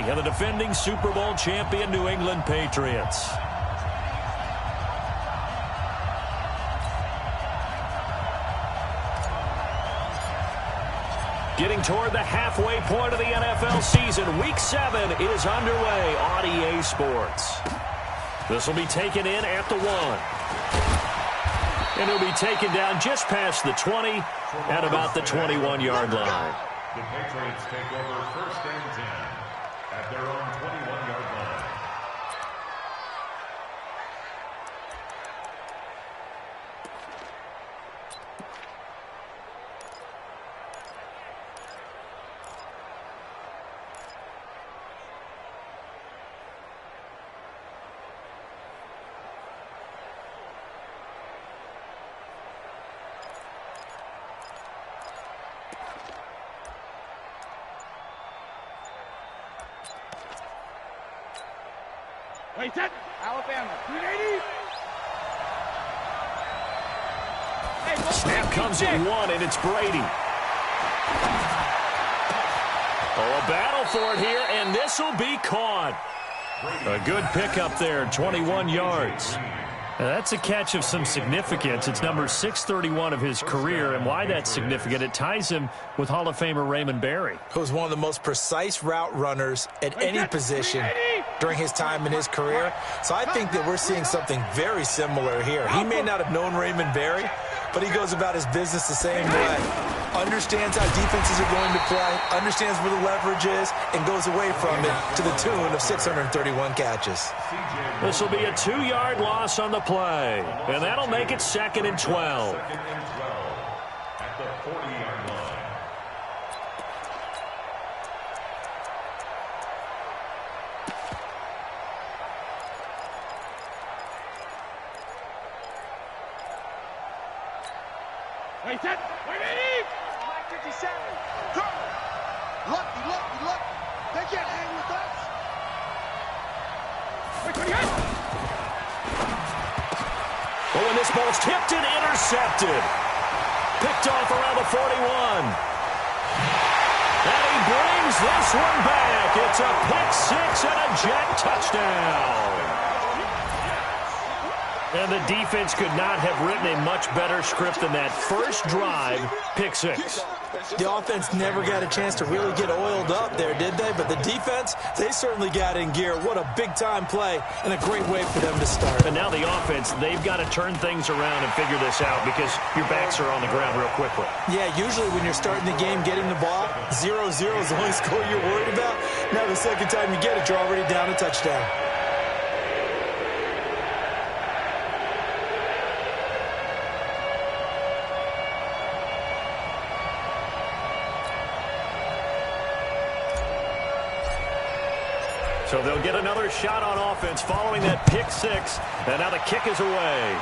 and the defending Super Bowl champion New England Patriots. Getting toward the halfway point of the NFL season, Week 7 is underway on EA Sports. This will be taken in at the 1. And it'll be taken down just past the 20 at about the 21-yard line. The Patriots take over 1st and 10 at their own 21-yard line. Wait, set. Alabama, 380. Hey, snap comes at 1, and it's Brady. Oh, a battle for it here, and this will be caught. A good pickup there, 21 yards. Now, that's a catch of some significance. It's number 631 of his career, and why that's significant, it ties him with Hall of Famer Raymond Berry. Who was one of the most precise route runners at any position during his time in his career. So I think that we're seeing something very similar here. He may not have known Raymond Berry, but he goes about his business the same way. Understands how defenses are going to play, understands where the leverage is, and goes away from it to the tune of 631 catches. This will be a 2-yard loss on the play, and that'll make it 2nd and 12. 2nd and 12 at the 40-yard line. Wait, set. Wait, 57. Go. Lucky. They can't hang with us. Wait, 28. Oh, and this ball's tipped and intercepted. Picked off around the 41. And he brings this one back. It's a pick 6 and a Jet touchdown. And the defense could not have written a much better script than that first drive, pick 6. The offense never got a chance to really get oiled up there, did they? But the defense, they certainly got in gear. What a big-time play and a great way for them to start. And now the offense, they've got to turn things around and figure this out because your backs are on the ground real quickly. Yeah, usually when you're starting the game, getting the ball, 0-0 is the only score you're worried about. Now the second time you get it, you're already down a touchdown. So they'll get another shot on offense following that pick 6. And now the kick is away.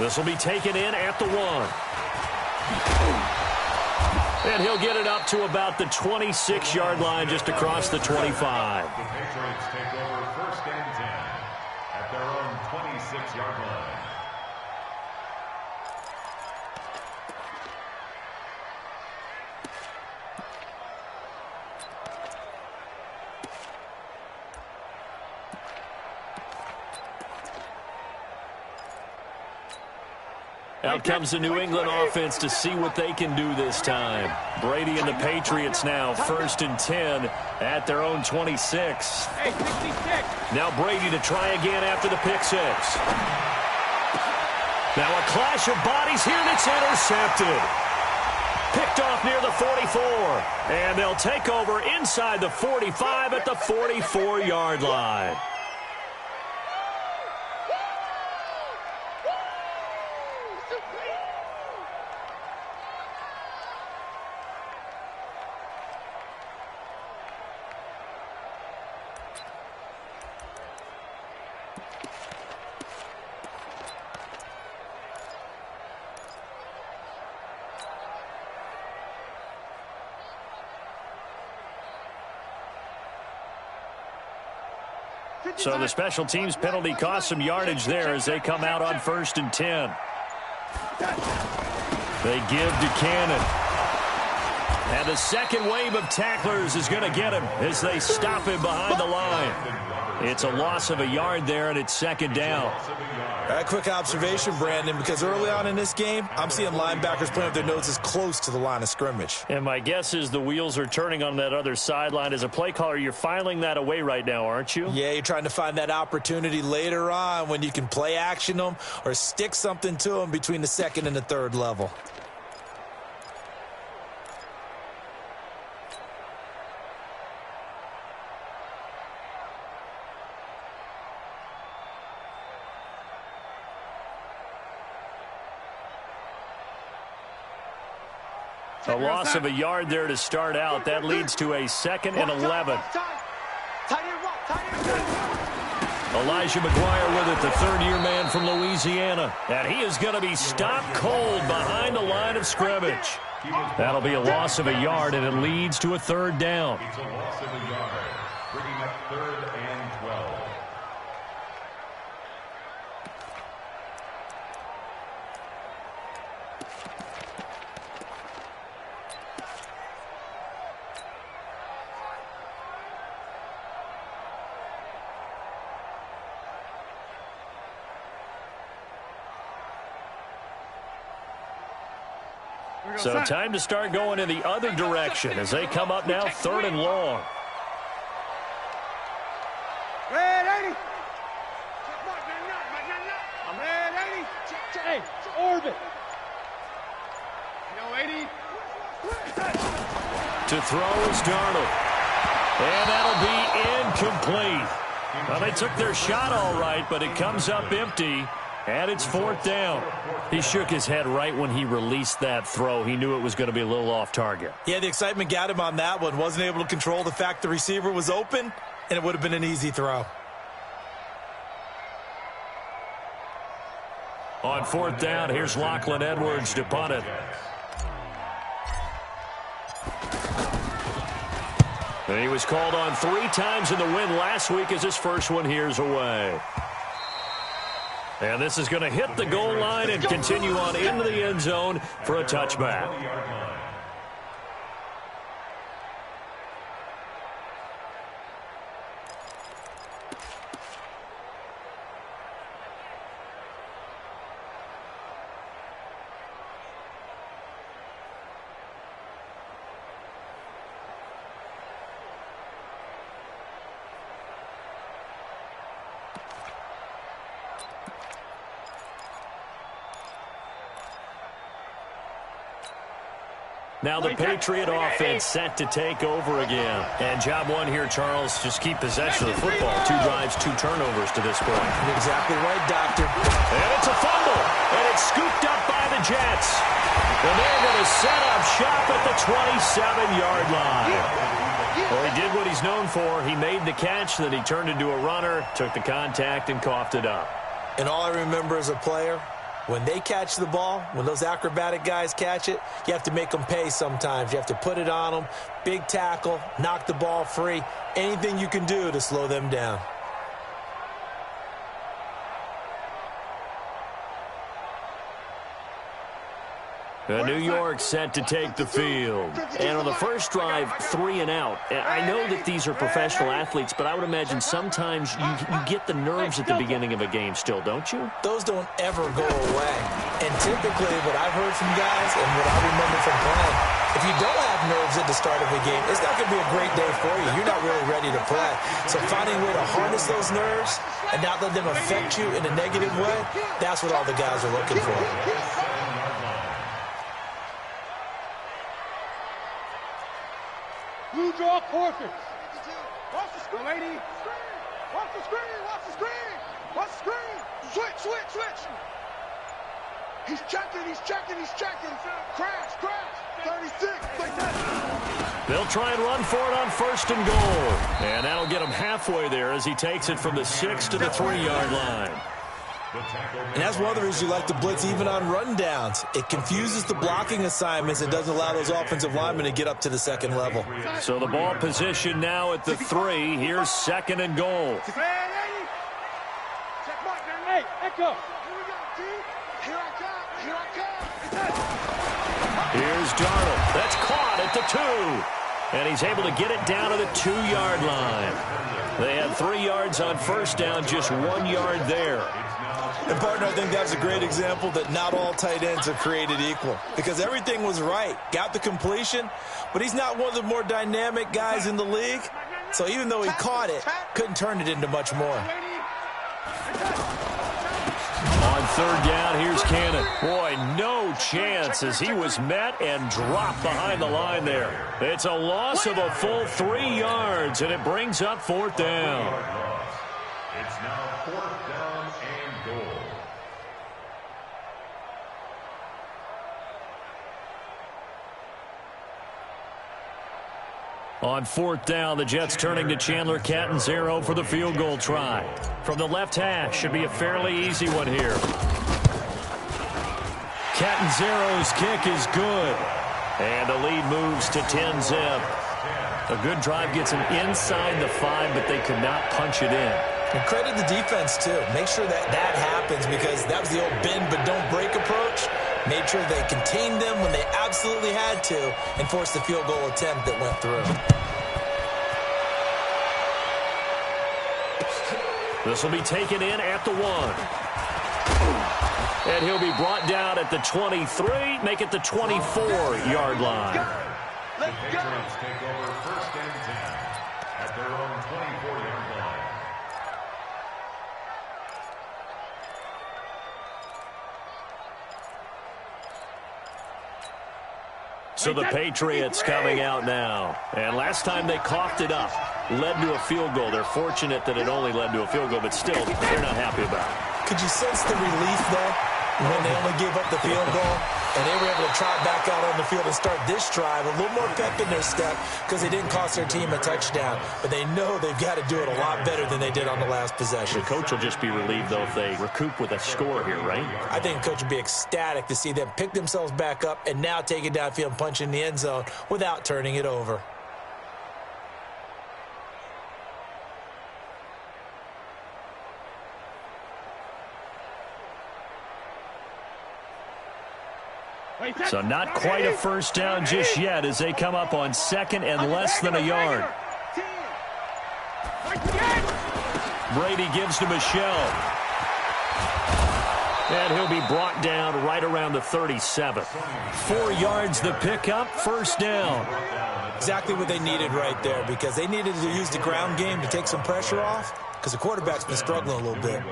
This will be taken in at the 1. And he'll get it up to about the 26-yard line just across the 25. The Patriots take over 1st and 10 at their own 26-yard line. Out comes the New England offense to see what they can do this time. Brady and the Patriots now 1st and 10 at their own 26. Hey, 66. Now Brady to try again after the pick 6. Now a clash of bodies here, and it's intercepted. Picked off near the 44. And they'll take over inside the 45 at the 44-yard line. So the special teams penalty cost some yardage there as they come out on 1st and 10. They give to Cannon. And the second wave of tacklers is going to get him as they stop him behind the line. It's a loss of a yard there, and it's second down. A quick observation, Brandon, because early on in this game, I'm seeing linebackers playing with their noses close to the line of scrimmage. And my guess is the wheels are turning on that other sideline. As a play caller, you're filing that away right now, aren't you? Yeah, you're trying to find that opportunity later on when you can play action them or stick something to them between the second and the third level. A loss of a yard there to start out. That leads to a 2nd and 11. Elijah McGuire with it, the third-year man from Louisiana. And he is going to be stopped cold behind the line of scrimmage. That'll be a loss of a yard, and it leads to a third down. It's a loss of a yard, bringing up 3rd and 12. So time to start going in the other direction as they come up now 3rd and long. Red 80. Red 80. Hey, orbit. Yo, 80. To throw is Darnold. And that'll be incomplete. Well, they took their shot all right, but it comes up empty. And it's 4th down. He shook his head right when he released that throw. He knew it was going to be a little off target. Yeah, the excitement got him on that one. Wasn't able to control the fact the receiver was open, and it would have been an easy throw. On 4th down, here's Lachlan Edwards to punt it. And he was called on 3 times in the win last week as his first one here's away. And this is going to hit the goal line and continue on into the end zone for a touchback. Now the Patriot offense set to take over again. And job one here, Charles, just keep possession of the football. 2 drives, 2 turnovers to this point. You're exactly right, Doctor. And it's a fumble. And it's scooped up by the Jets. And they're going to set up shop at the 27-yard line. Well, he did what he's known for. He made the catch, then he turned into a runner, took the contact, and coughed it up. And all I remember as a player, when they catch the ball, when those acrobatic guys catch it, you have to make them pay sometimes. You have to put it on them, big tackle, knock the ball free, anything you can do to slow them down. New York set to take the field. And on the first drive, 3 and out. I know that these are professional athletes, but I would imagine sometimes you get the nerves at the beginning of a game still, don't you? Those don't ever go away. And typically what I've heard from guys and what I remember from playing, if you don't have nerves at the start of a game, it's not going to be a great day for you. You're not really ready to play. So finding a way to harness those nerves and not let them affect you in a negative way, that's what all the guys are looking for. Blue draw forfeits. Watch the screen. Lady. Watch the screen. Watch the screen. Watch the screen. Switch, switch, switch. He's checking. He's checking. He's checking. Crash, crash. 36. They'll try and run for it on 1st and goal. And that'll get him halfway there as he takes it from the 6 to the 3-yard line. And that's one of the reasons you like to blitz even on rundowns. It confuses the blocking assignments and doesn't allow those offensive linemen to get up to the 2nd level. So the ball position now at the 3. Here's 2nd and goal. Check mark, hey, echo. Here I come. Here I come. Here's Darnold. That's caught. shot at the 2. And he's able to get it down to the 2-yard line. They had 3 yards on first down, just 1 yard there. And, partner, I think that's a great example that not all tight ends are created equal, because everything was right. Got the completion, but he's not one of the more dynamic guys in the league. So even though he caught it, couldn't turn it into much more. On third down, here's Cannon. Boy, no chance as he was met and dropped behind the line there. It's a loss of a full 3 yards, and it brings up fourth down. It's now fourth down and goal. On fourth down, the Jets turning to Chandler Catanzaro for the field goal try. From the left hash, should be a fairly easy one here. Catanzaro's kick is good. And the lead moves to 10-zip. A good drive gets him inside the 5, but they could not punch it in. And credit the defense, too. Make sure that happens, because that was the old bend but don't break approach. Made sure they contained them when they absolutely had to and forced the field goal attempt that went through. This will be taken in at the 1. And he'll be brought down at the 23, make it the 24-yard line. The Patriots take over first and 10 at their own 24-yard line. So the Patriots coming out now. And last time they coughed it up, led to a field goal. They're fortunate that it only led to a field goal, but still, they're not happy about it. Could you sense the relief, though, when they only gave up the field goal? And they were able to trot back out on the field and start this drive. A little more pep in their step because they didn't cost their team a touchdown. But they know they've got to do it a lot better than they did on the last possession. The coach will just be relieved, though, if they recoup with a score here, right? I think the coach would be ecstatic to see them pick themselves back up and now take it downfield and punch in the end zone without turning it over. So not quite a first down just yet as they come up on second and less than a yard. Brady gives to Michelle. And he'll be brought down right around the 37. 4 yards the pickup, first down. Exactly what they needed right there, because they needed to use the ground game to take some pressure off because the quarterback's been struggling a little bit.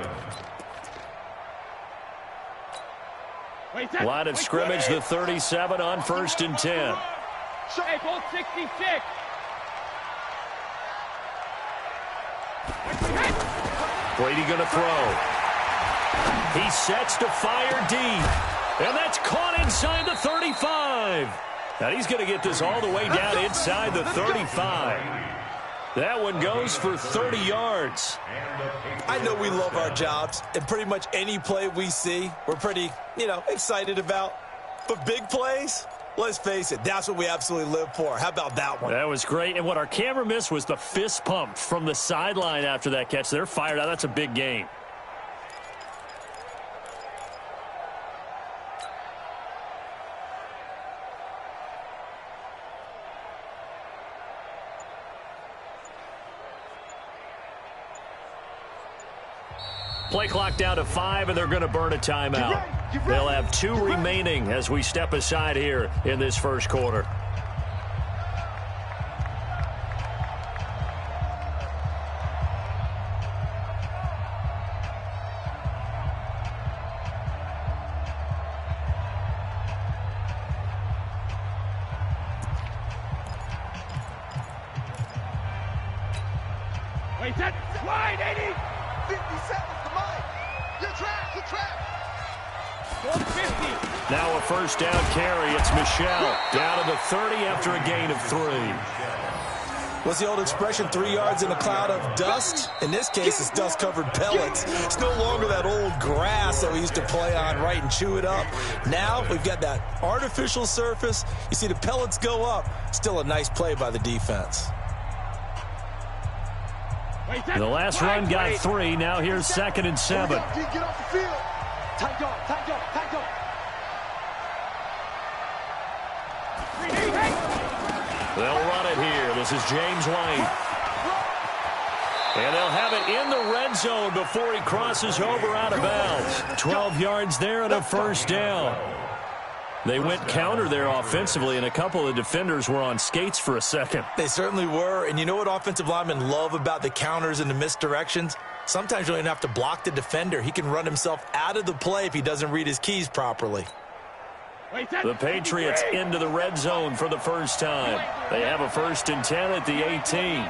Line of scrimmage, the 37 on first and 10. Hey, ball 66. Brady going to throw. He sets to fire deep. And that's caught inside the 35. Now he's going to get this all the way down inside the 35. That one goes for 30 yards. I know we love our jobs, and pretty much any play we see, we're pretty, excited about. But big plays, let's face it, that's what we absolutely live for. How about that one? That was great. And what our camera missed was the fist pump from the sideline after that catch. They're fired out. That's a big game. Play clock down to 5, and they're going to burn a timeout. They'll have 2 remaining as we step aside here in this first quarter. Wait, that wide, 80. 50 seconds to mine. You're trapped. 450. Now a first down carry. It's Michelle down to the 30 after a gain of 3. What's the old expression, 3 yards in a cloud of dust? In this case, it's dust-covered pellets. It's no longer that old grass that we used to play on, right, and chew it up. Now we've got that artificial surface. You see the pellets go up. Still a nice play by the defense. The last run got 3. Now here's second and 7. Get off the field. Tight dog. They'll run it here. This is James White. And they'll have it in the red zone before he crosses over out of bounds. 12 yards there and a first down. They went counter there offensively, and a couple of defenders were on skates for a second. They certainly were. And you know what offensive linemen love about the counters and the misdirections? Sometimes you don't even have to block the defender. He can run himself out of the play if he doesn't read his keys properly. The Patriots into the red zone for the first time. They have a 1st and 10 at the 18.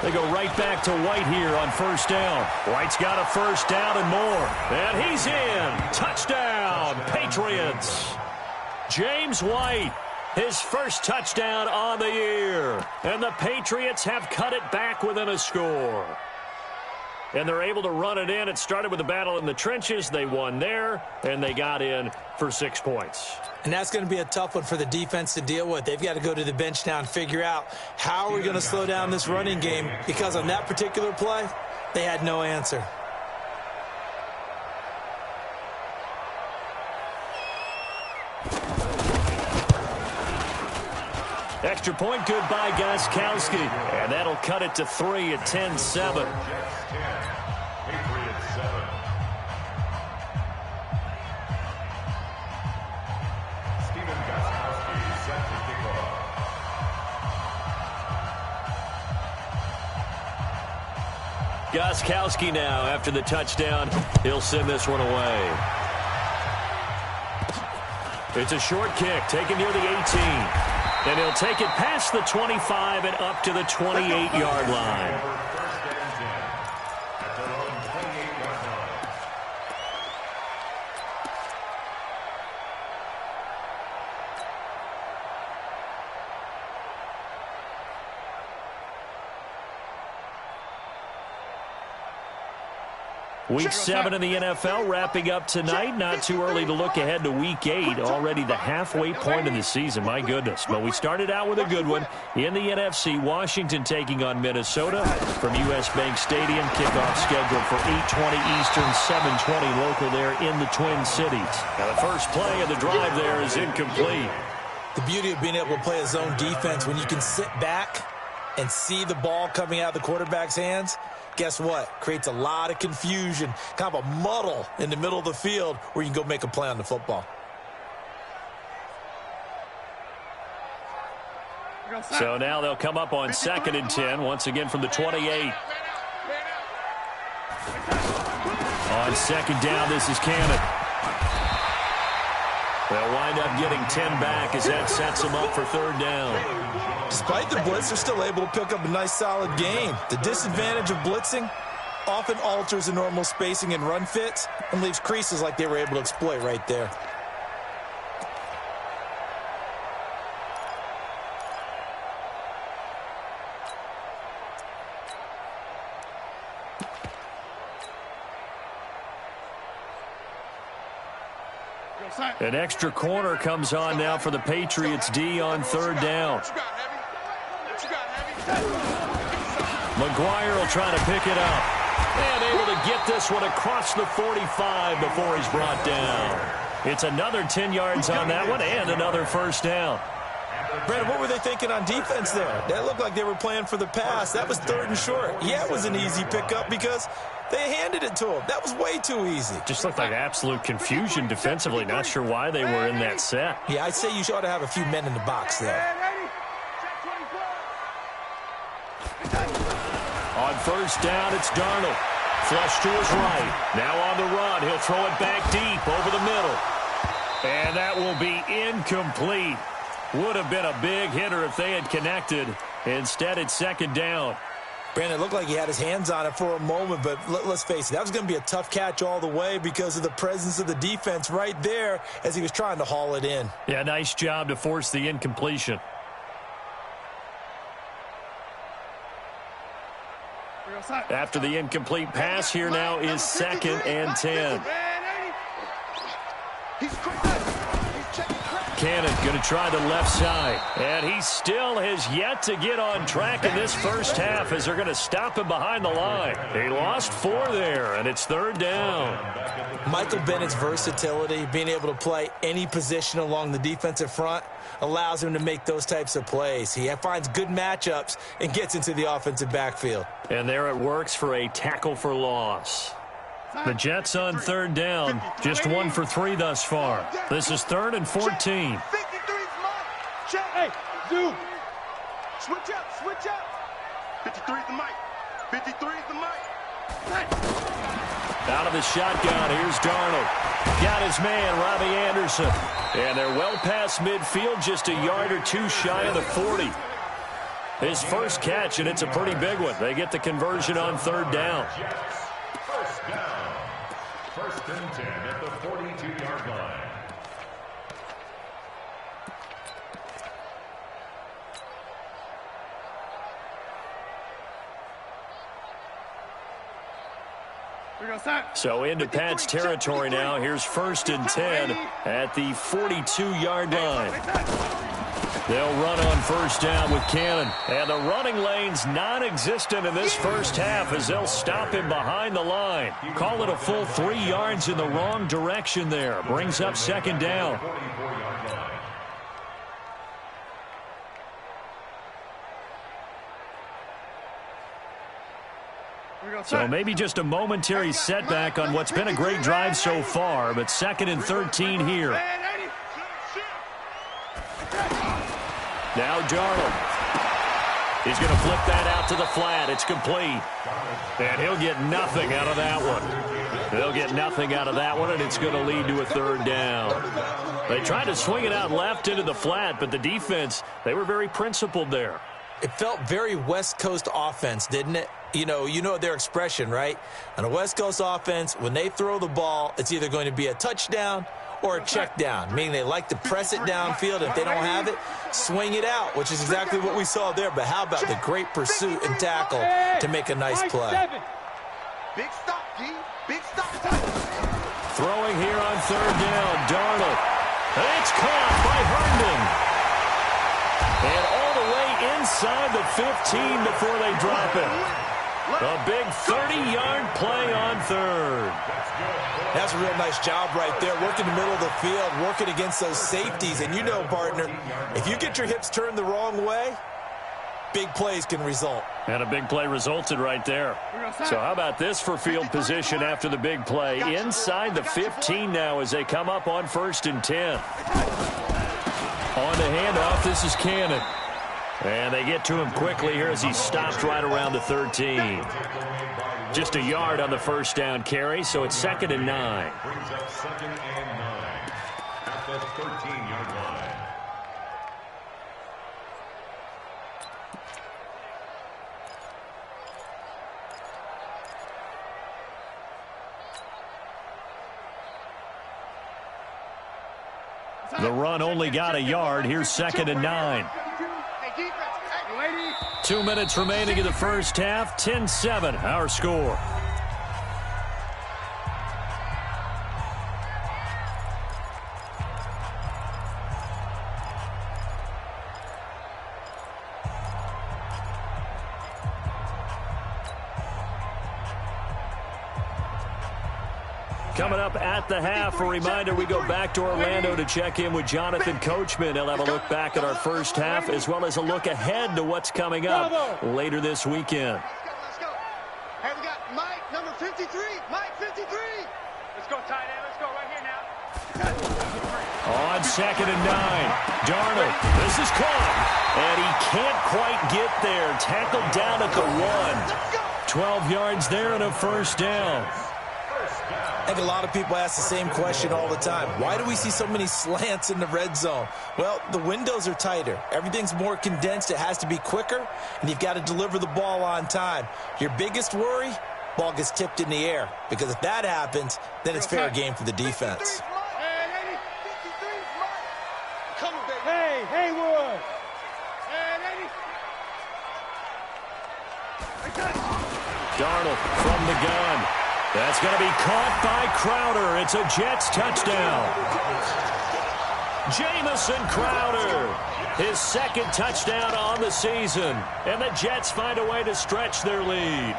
They go right back to White here on first down. White's got a first down and more. And he's in. Touchdown, Patriots. James White, his first touchdown on the year. And the Patriots have cut it back within a score. And they're able to run it in. It started with a battle in the trenches. They won there, and they got in for 6 points. And that's going to be a tough one for the defense to deal with. They've got to go to the bench now and figure out how are we going to slow down this running game, because on that particular play, they had no answer. Extra point good by Gostkowski. And that'll cut it to 3 at 10-7. Gostkowski now after the touchdown. He'll send this one away. It's a short kick taken near the 18. And he'll take it past the 25 and up to the 28-yard line. Week 7 in the NFL wrapping up tonight. Not too early to look ahead to Week 8. Already the halfway point of the season. My goodness. But we started out with a good one. In the NFC, Washington taking on Minnesota from U.S. Bank Stadium. Kickoff scheduled for 8:20 Eastern, 7:20 local there in the Twin Cities. Now the first play of the drive there is incomplete. The beauty of being able to play a zone defense when you can sit back and see the ball coming out of the quarterback's hands, guess what? Creates a lot of confusion, kind of a muddle in the middle of the field where you can go make a play on the football. So now they'll come up on 2nd and 10, once again from the 28. On 2nd down, this is Cannon. They'll wind up getting 10 back as that sets them up for 3rd down. Despite the blitz, they're still able to pick up a nice, solid gain. The disadvantage of blitzing often alters the normal spacing and run fits and leaves creases like they were able to exploit right there. An extra corner comes on now for the Patriots D on 3rd down. McGuire will try to pick it up. And able to get this one across the 45 before he's brought down. It's another 10 yards on that one and another 1st down. Brandon, what were they thinking on defense there? That looked like they were playing for the pass. That was 3rd and short. Yeah, it was an easy pickup because they handed it to him. That was way too easy. Just looked like absolute confusion defensively. Not sure why they were in that set. Yeah, I'd say you ought to have a few men in the box there. On 1st down, it's Darnold. Flush to his right. Now on the run. He'll throw it back deep over the middle. And that will be incomplete. Would have been a big hitter if they had connected. Instead, it's 2nd down. Brandon, it looked like he had his hands on it for a moment, but let's face it, that was going to be a tough catch all the way because of the presence of the defense right there as he was trying to haul it in. Yeah, nice job to force the incompletion. After the incomplete pass, here now is 2nd and 10. Cannon going to try the left side. And he still has yet to get on track in this first half as they're going to stop him behind the line. He lost 4 there, and it's 3rd down. Michael Bennett's versatility, being able to play any position along the defensive front, allows him to make those types of plays. He finds good matchups and gets into the offensive backfield. And there it works for a tackle for loss. The Jets on 3rd down, just 1 for 3 thus far. This is 3rd and 14. 53's mine. Check. Hey, zoom. Switch up, switch up. 53's the mic. 53's the mic. Out of the shotgun, here's Darnold. Got his man, Robbie Anderson. And they're well past midfield, just a yard or 2 shy of the 40. His first catch, and it's a pretty big one. They get the conversion on 3rd down. First down. 1st and 10 at the 42-yard line. So into Pat's territory now. Here's 1st and 10 at the 42-yard line. They'll run on 1st down with Cannon. And the running lane's non-existent in this first half as they'll stop him behind the line. Call it a full 3 yards in the wrong direction there. Brings up 2nd down. So maybe just a momentary setback on what's been a great drive so far, but 2nd and 13 here. Now Darnold. He's going to flip that out to the flat. It's complete. And he'll get nothing out of that one. They'll get nothing out of that one, and it's going to lead to a 3rd down. They tried to swing it out left into the flat, but the defense, they were very principled there. It felt very West Coast offense, didn't it? You know their expression, right? On a West Coast offense, when they throw the ball, it's either going to be a touchdown or a check down, meaning they like to press it downfield. If they don't have it, swing it out, which is exactly what we saw there. But how about the great pursuit and tackle to make a nice play? Big stop, D. Big stop. Throwing here on 3rd down, Darnold. It's caught by Herndon. And all the way inside the 15 before they drop it. A big 30-yard play on 3rd. That's a real nice job right there, working the middle of the field, working against those safeties. And you know, partner, if you get your hips turned the wrong way, big plays can result. And a big play resulted right there. So how about this for field position after the big play? Inside the 15 now as they come up on 1st and 10. On the handoff, this is Cannon. And they get to him quickly here as he stops right around the 13. Just a yard on the 1st down carry, so it's 2nd and 9. Brings up 2nd and 9 at the 13-yard line. The run only got a yard. Here's 2nd and 9. 2 minutes remaining in the first half. 10-7, our score. Coming up at the half, a reminder, we go back to Orlando to check in with Jonathan Coachman. He'll have a look back at our first half as well as a look ahead to what's coming up later this weekend. Let's go. Hey, we got Mike, number 53. Mike, 53. Let's go, tight end. Let's go right here now. On 2nd and 9, Darnold. This is caught. And he can't quite get there. Tackled down at the 1. 12 yards there and a 1st down. I think a lot of people ask the same question all the time. Why do we see so many slants in the red zone? Well, the windows are tighter. Everything's more condensed. It has to be quicker, and you've got to deliver the ball on time. Your biggest worry, ball gets tipped in the air, because if that happens, then it's fair game for the defense. Hey, Haywood. Darnold from the gun. That's going to be caught by Crowder. It's a Jets touchdown. Jamison Crowder, his second touchdown on the season. And the Jets find a way to stretch their lead.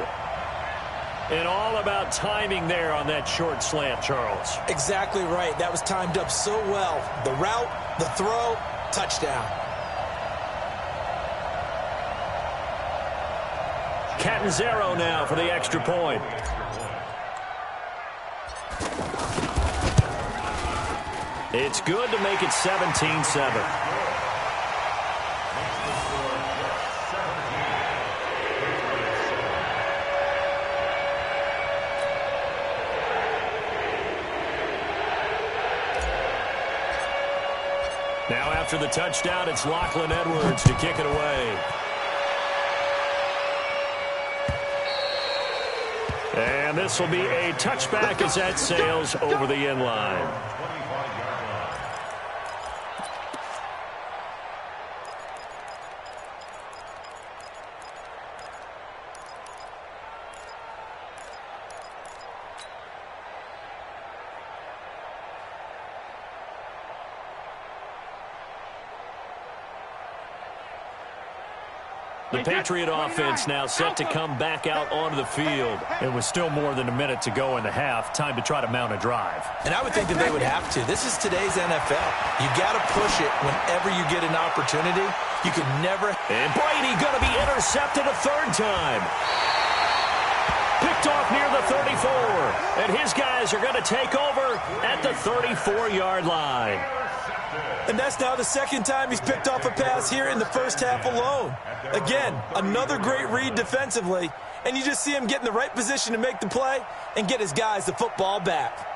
And all about timing there on that short slant, Charles. Exactly right. That was timed up so well. The route, the throw, touchdown. Catanzaro now for the extra point. It's good to make it 17-7. Now after the touchdown, it's Lachlan Edwards to kick it away. And this will be a touchback as that sails over the end line. The Patriot offense now set to come back out onto the field. It was still more than a minute to go in the half. Time to try to mount a drive. And I would think that they would have to. This is today's NFL. You got to push it whenever you get an opportunity. You can never. And Brady going to be intercepted a third time. Picked off near the 34. And his guys are going to take over at the 34-yard line. And that's now the second time he's picked off a pass here in the first half alone. Again, another great read defensively, and you just see him get in the right position to make the play and get his guys the football back.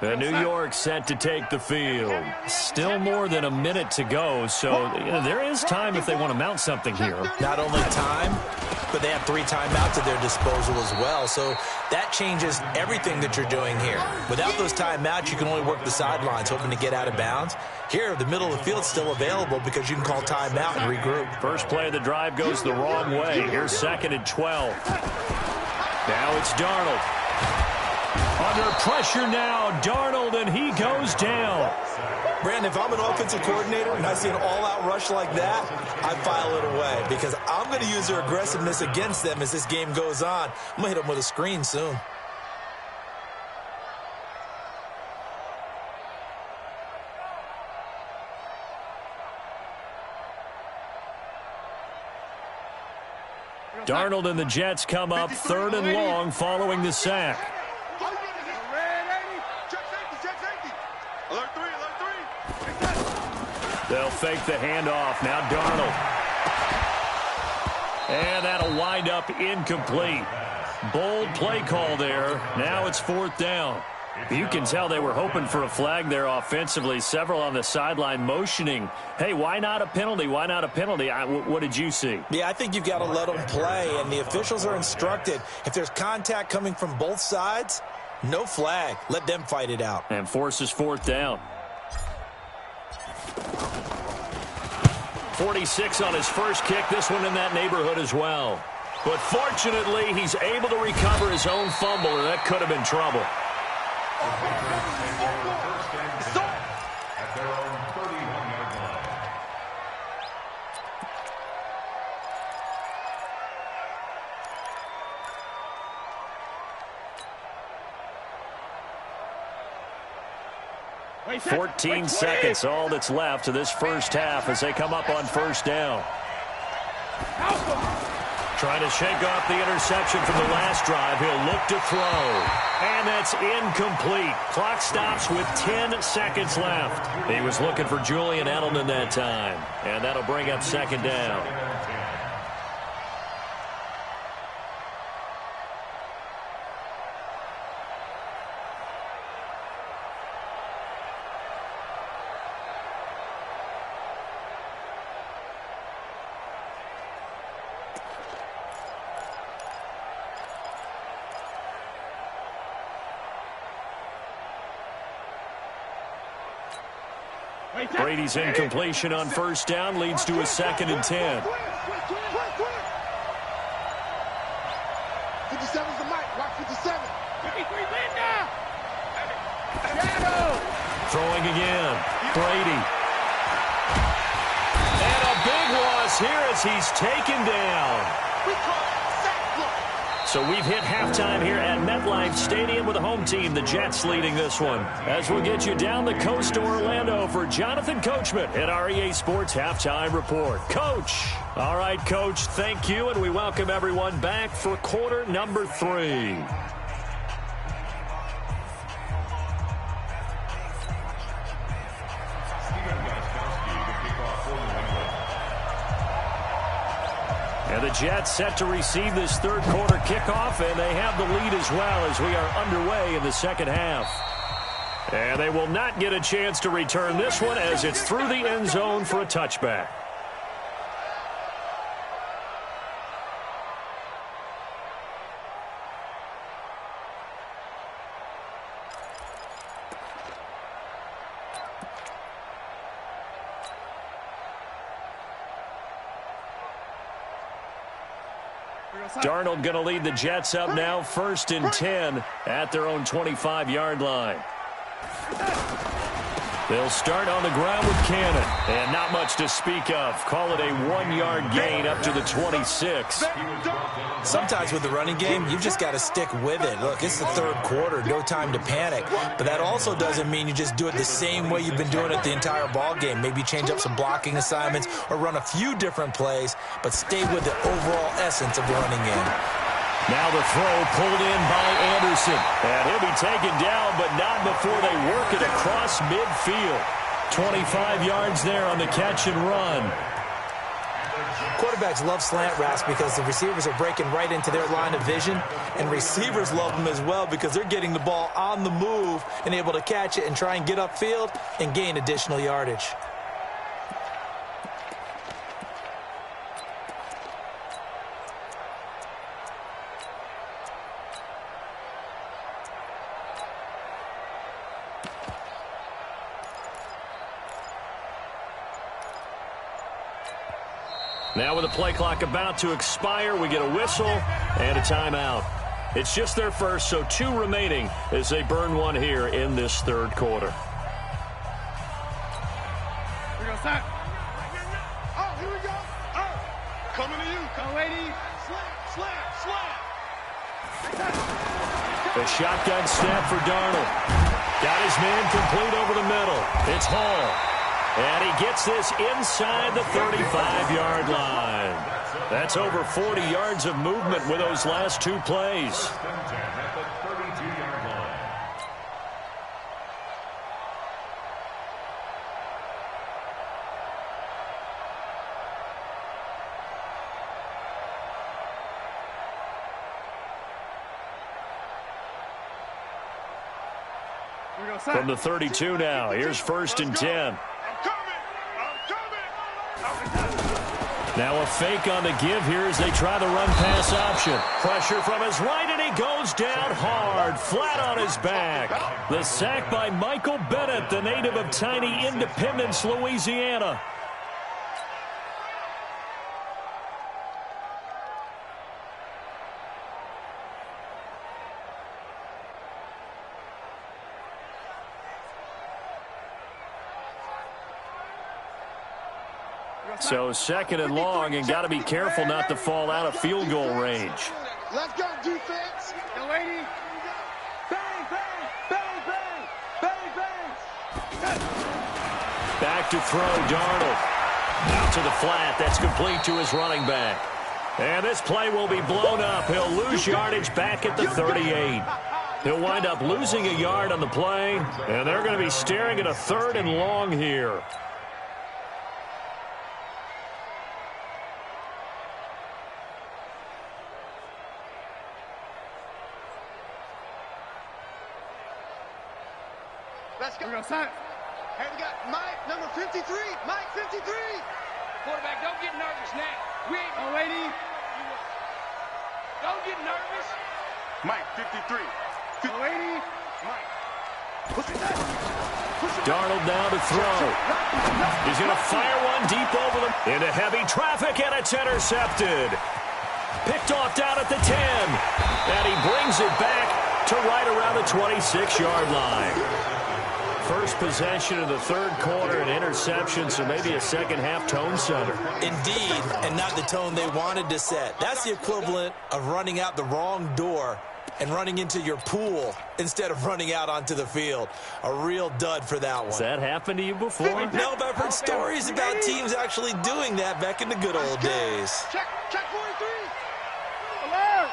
The New York set to take the field. Still more than a minute to go, so there is time if they want to mount something here. Not only time, but they have 3 timeouts at their disposal as well, so that changes everything that you're doing here. Without those timeouts, you can only work the sidelines, hoping to get out of bounds. Here, the middle of the field's still available because you can call timeout and regroup. First play of the drive goes the wrong way. Here's 2nd and 12. Now it's Darnold. Under pressure now, Darnold, and he goes down. Brandon, if I'm an offensive coordinator and I see an all-out rush like that, I file it away because I'm going to use their aggressiveness against them as this game goes on. I'm going to hit them with a screen soon. Darnold and the Jets come up 3rd and long following the sack. They'll fake the handoff. Now Darnold. And that'll wind up incomplete. Bold play call there. Now it's 4th down. You can tell they were hoping for a flag there offensively. Several on the sideline motioning. Hey, why not a penalty? Why not a penalty? What did you see? Yeah, I think you've got to let them play, and the officials are instructed. If there's contact coming from both sides, no flag. Let them fight it out. And forces 4th down. 46 on his first kick. This one in that neighborhood as well. But fortunately, he's able to recover his own fumble, or that could have been trouble. At their own 31-yard line. 14 seconds, all that's left to this first half as they come up on 1st down. Trying to shake off the interception from the last drive. He'll look to throw. And that's incomplete. Clock stops with 10 seconds left. He was looking for Julian Edelman that time. And that'll bring up 2nd down. Brady's incompletion on first down leads to a 2nd and 10. 57's the mic. Watch 57. 53 Linda. Throwing again. Brady. And a big loss here as he's taken down. We call it sack block. So we've hit halftime here at MetLife Stadium with the home team, the Jets, leading this one. As we'll get you down the coast to Orlando for Jonathan Coachman at our EA Sports Halftime Report. Coach. All right, Coach, thank you, and we welcome everyone back for quarter number 3. And the Jets set to receive this third quarter kickoff, and they have the lead as well as we are underway in the second half. And they will not get a chance to return this one as it's through the end zone for a touchback. Darnold going to lead the Jets up now, 1st and 10 at their own 25-yard line. They'll start on the ground with Cannon, and not much to speak of. Call it a 1-yard gain up to the 26. Sometimes with the running game, you've just got to stick with it. Look, it's the third quarter, no time to panic. But that also doesn't mean you just do it the same way you've been doing it the entire ball game. Maybe change up some blocking assignments or run a few different plays, but stay with the overall essence of the running game. Now the throw pulled in by Anderson. And he'll be taken down, but not before they work it across midfield. 25 yards there on the catch and run. Quarterbacks love slant routes because the receivers are breaking right into their line of vision, and receivers love them as well because they're getting the ball on the move and able to catch it and try and get upfield and gain additional yardage. Now with the play clock about to expire, we get a whistle and a timeout. It's just their first, so 2 remaining as they burn one here in this third quarter. We go, sack. Oh, here we go. Oh, coming to you. Come, lady. Slam. The shotgun snap for Darnold. Got his man complete over the middle. It's Hall. And he gets this inside the 35-yard line. That's over 40 yards of movement with those last 2 plays. From the 32 now, here's 1st and 10. Now a fake on the give here as they try the run-pass option. Pressure from his right, and he goes down hard, flat on his back. The sack by Michael Bennett, the native of tiny Independence, Louisiana. So 2nd and long, and got to be careful not to fall out of field goal range. Let's go, defense. Yo, lady. Bang, bang, bang, bang, bang, bang. Back to throw, Darnold. Out to the flat. That's complete to his running back. And this play will be blown up. He'll lose yardage back at the 38. He'll wind up losing a yard on the play, and they're going to be staring at a 3rd and long here. Let's go. We're going to sign. Hey, we got Mike, number 53. Mike, 53. Quarterback, don't get nervous now. We ain't. Oh, lady. Don't get nervous. Mike, 53. Oh, lady. Mike. What's that? Darnold now to throw. He's going to fire one deep over them. Into heavy traffic, and it's intercepted. Picked off down at the 10. And he brings it back to right around the 26-yard line. First possession of the third quarter, an interception, so maybe a second-half tone setter. Indeed, and not the tone they wanted to set. That's the equivalent of running out the wrong door and running into your pool instead of running out onto the field. A real dud for that one. Has that happened to you before? No, but I've heard stories about teams actually doing that back in the good old days. Check 43. Alert.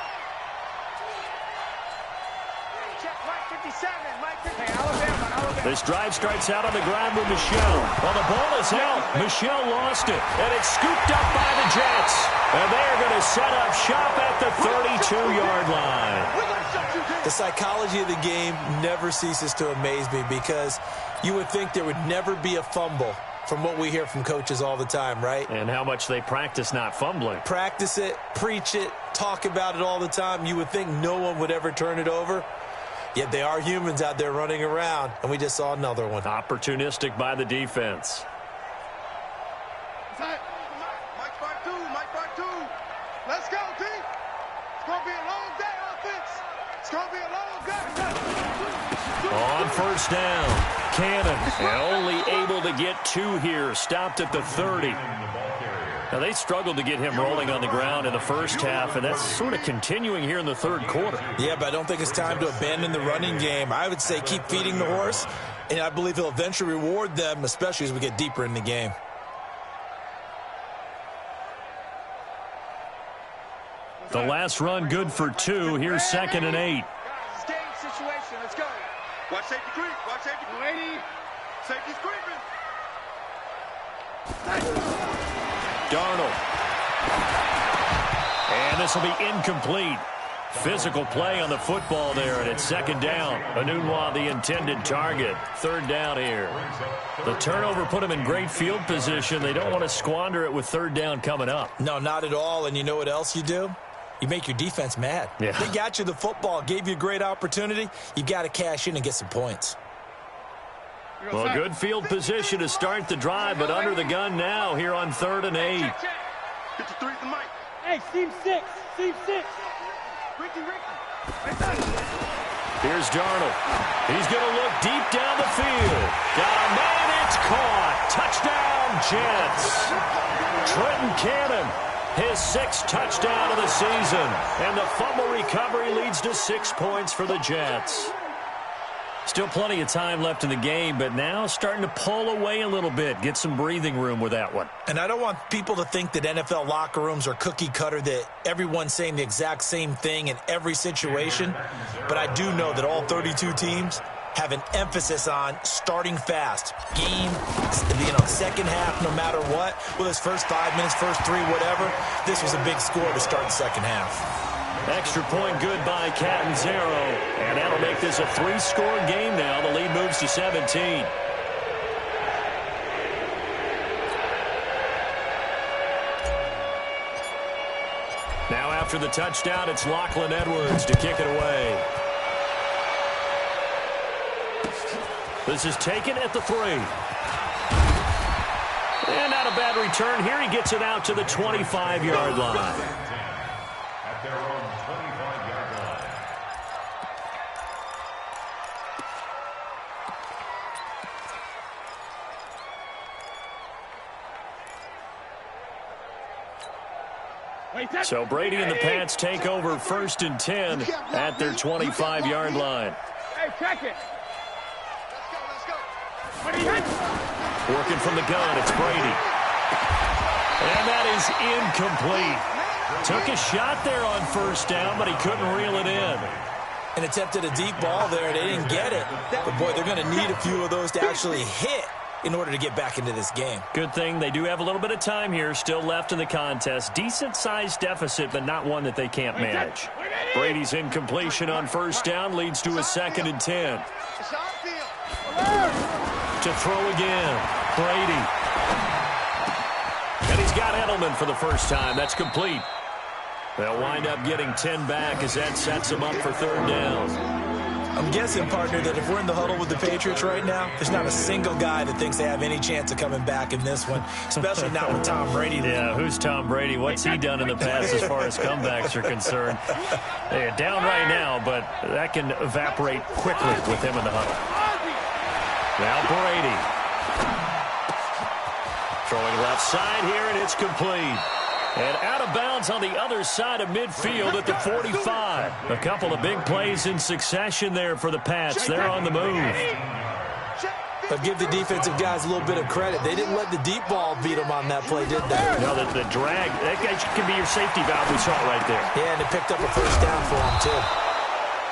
Check Mike 57. Mike 57. Hey, Alabama. This drive starts out on the ground with Michelle. Well, the ball is out. Michelle lost it, and it's scooped up by the Jets. And they're going to set up shop at the 32-yard line. The psychology of the game never ceases to amaze me because you would think there would never be a fumble from what we hear from coaches all the time, right? And how much they practice not fumbling. Practice it, preach it, talk about it all the time. You would think no one would ever turn it over. Yet they are humans out there running around, and we just saw another one. Opportunistic by the defense. Mike 5-2, Mike 5-2. Let's go, team. It's going to be a long day, offense. It's going to be a long day. On first down, Cannon, and only able to get two here, stopped at the 30. Now, they struggled to get him rolling on the ground in the first half, and that's sort of continuing here in the third quarter. Yeah, but I don't think it's time to abandon the running game. I would say keep feeding the horse, and I believe he'll eventually reward them, especially as we get deeper in the game. The last run good for two. Here's 2nd and 8. Guys, game situation. Let's go. Watch safety creep. Watch safety creep. Safety's creeping. Darnold. And this will be incomplete. Physical play on the football there, and it's 2nd down. Anunwa, the intended target. 3rd down here. The turnover put them in great field position. They don't want to squander it with 3rd down coming up. No, not at all. And you know what else you do? You make your defense mad. Yeah. They got you the football, gave you a great opportunity. You got to cash in and get some points. Well, good field position to start the drive, but under the gun now here on 3rd and 8. Get the 3 to Mike. Hey, Team 6. Team 6. Ricky. Here's Darnold. He's going to look deep down the field. Got a man, it's caught. Touchdown, Jets. Trenton Cannon, his 6th touchdown of the season. And the fumble recovery leads to 6 points for the Jets. Still plenty of time left in the game, but now starting to pull away a little bit. Get some breathing room with that one. And I don't want people to think that NFL locker rooms are cookie cutter, that everyone's saying the exact same thing in every situation. But I do know that all 32 teams have an emphasis on starting fast. Game, second half, no matter what. Well, it's first 5 minutes, first 3, whatever. This was a big score to start the second half. Extra point good by Catanzaro, and that'll make this a 3-score game now. The lead moves to 17. Now after the touchdown, it's Lachlan Edwards to kick it away. This is taken at the 3. And not a bad return here. He gets it out to the 25-yard line. At their own 25-yard line. So Brady and the Pats take over 1st and 10 at their 25-yard line. Hey, check it. Let's go. Working from the gun, it's Brady. And that is incomplete. Took a shot there on 1st down, but he couldn't reel it in. And attempted a deep ball there. They didn't get it. But, boy, they're going to need a few of those to actually hit in order to get back into this game. Good thing they do have a little bit of time here still left in the contest. Decent-sized deficit, but not one that they can't manage. Brady's incompletion on 1st down leads to a 2nd and 10. To throw again, Brady. And he's got Edelman for the first time. That's complete. They'll wind up getting 10 back as that sets them up for 3rd down. I'm guessing, partner, that if we're in the huddle with the Patriots right now, there's not a single guy that thinks they have any chance of coming back in this one, especially not with Tom Brady. Yeah, who's Tom Brady? What's he done in the past as far as comebacks are concerned? They're down right now, but that can evaporate quickly with him in the huddle. Now Brady. Throwing left side here, and it's complete. And out of bounds on the other side of midfield at the 45. A couple of big plays in succession there for the Pats. They're on the move. But give the defensive guys a little bit of credit. They didn't let the deep ball beat them on that play, did they? No, the drag, that can be your safety valve. We saw it right there. Yeah, and it picked up a first down for him, too.